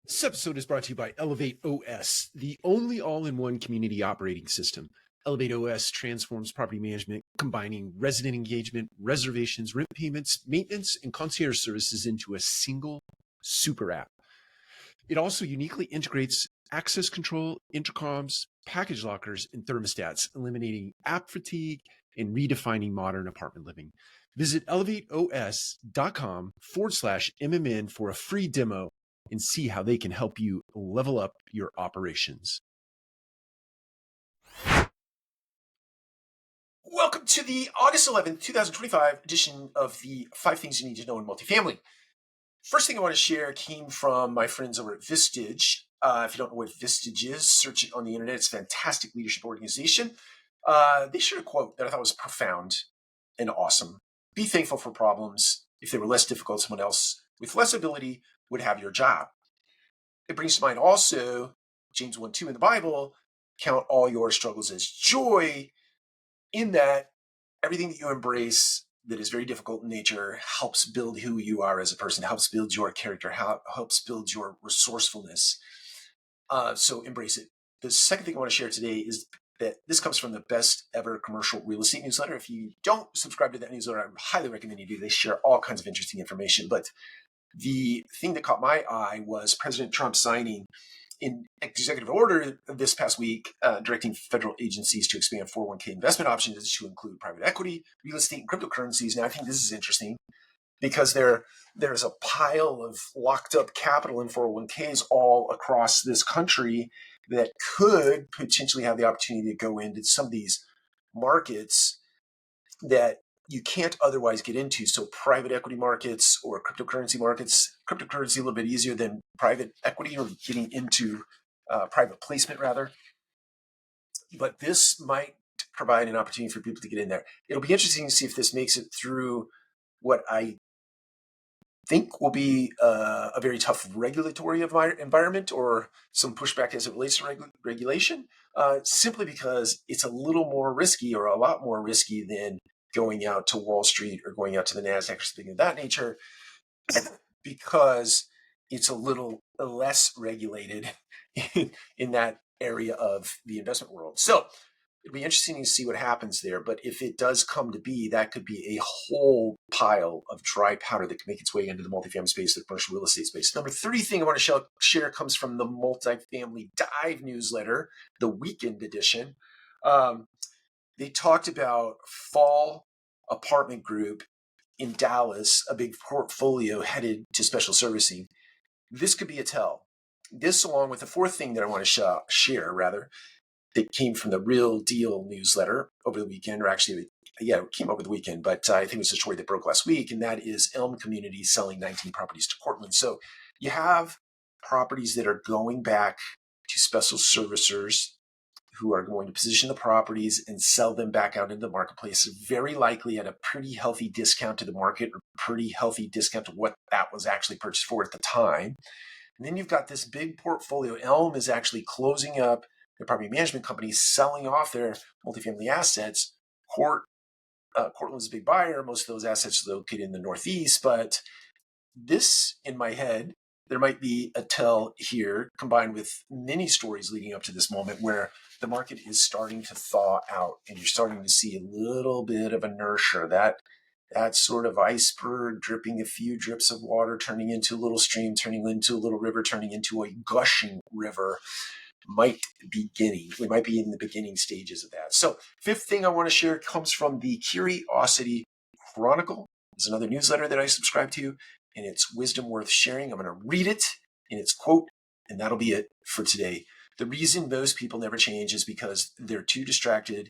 This episode is brought to you by ElevateOS, the only all-in-one community operating system. ElevateOS transforms property management, combining resident engagement, reservations, rent payments, maintenance, and concierge services into a single super app. It also uniquely integrates access control, intercoms, package lockers, and thermostats, eliminating app fatigue and redefining modern apartment living. Visit elevateos.com/MMN for a free demo and see how they can help you level up your operations. Welcome to the August 11th, 2025 edition of the 5 Things You Need to Know in Multifamily. First thing I want to share came from my friends over at Vistage. If you don't know what Vistage is, search it on the internet. It's a fantastic leadership organization. They shared a quote that I thought was profound and awesome. Be thankful for problems. If they were less difficult, someone else with less ability would have your job. It brings to mind also James 1:2 in the Bible, count all your struggles as joy, in that everything that you embrace that is very difficult in nature helps build who you are as a person, helps build your character, helps build your resourcefulness. So embrace it. The second thing I want to share today is that this comes from the best ever commercial real estate newsletter. If you don't subscribe to that newsletter, I highly recommend you do. They share all kinds of interesting information. But the thing that caught my eye was President Trump signing in executive order this past week, directing federal agencies to expand 401k investment options to include private equity, real estate, and cryptocurrencies. Now, I think this is interesting because there's a pile of locked up capital in 401ks all across this country that could potentially have the opportunity to go into some of these markets that you can't otherwise get into. So private equity markets or cryptocurrency markets, cryptocurrency a little bit easier than private equity or getting into private placement rather. But this might provide an opportunity for people to get in there. It'll be interesting to see if this makes it through what I think will be a very tough regulatory environment or some pushback as it relates to regulation, simply because it's a little more risky or a lot more risky than going out to Wall Street or going out to the NASDAQ or something of that nature, because it's a little less regulated in that area of the investment world. So it'll be interesting to see what happens there. But if it does come to be, that could be a whole pile of dry powder that can make its way into the multifamily space, the commercial real estate space. Number 3 thing I want to share comes from the Multifamily Dive newsletter, the weekend edition. They talked about fall apartment group in Dallas, a big portfolio headed to special servicing. This could be a tell. This, along with the 4th thing that I want to share, rather, that came from the Real Deal newsletter over the weekend, or actually, yeah, it came over the weekend, but I think it was a story that broke last week, and that is Elm Community selling 19 properties to Cortland. So you have properties that are going back to special servicers who are going to position the properties and sell them back out into the marketplace, very likely at a pretty healthy discount to the market, or pretty healthy discount to what that was actually purchased for at the time. And then you've got this big portfolio. Elm is actually closing up their property management companies, selling off their multifamily assets. Cortland's a big buyer. Most of those assets are located in the Northeast, but this, in my head, there might be a tell here combined with many stories leading up to this moment where the market is starting to thaw out and you're starting to see a little bit of inertia, that sort of iceberg dripping a few drips of water, turning into a little stream, turning into a little river, turning into a gushing river might be beginning. We might be in the beginning stages of that. So 5th thing I want to share comes from the Curiosity Chronicle. It's another newsletter that I subscribe to, and it's wisdom worth sharing. I'm going to read it in its quote, and that'll be it for today. The reason most people never change is because they're too distracted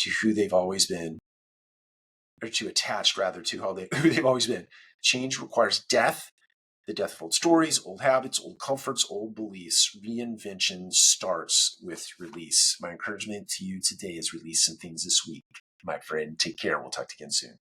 to who they've always been, or too attached rather to who they've always been. Change requires death, the death of old stories, old habits, old comforts, old beliefs. Reinvention starts with release. My encouragement to you today is release some things this week. My friend, take care. We'll talk again soon.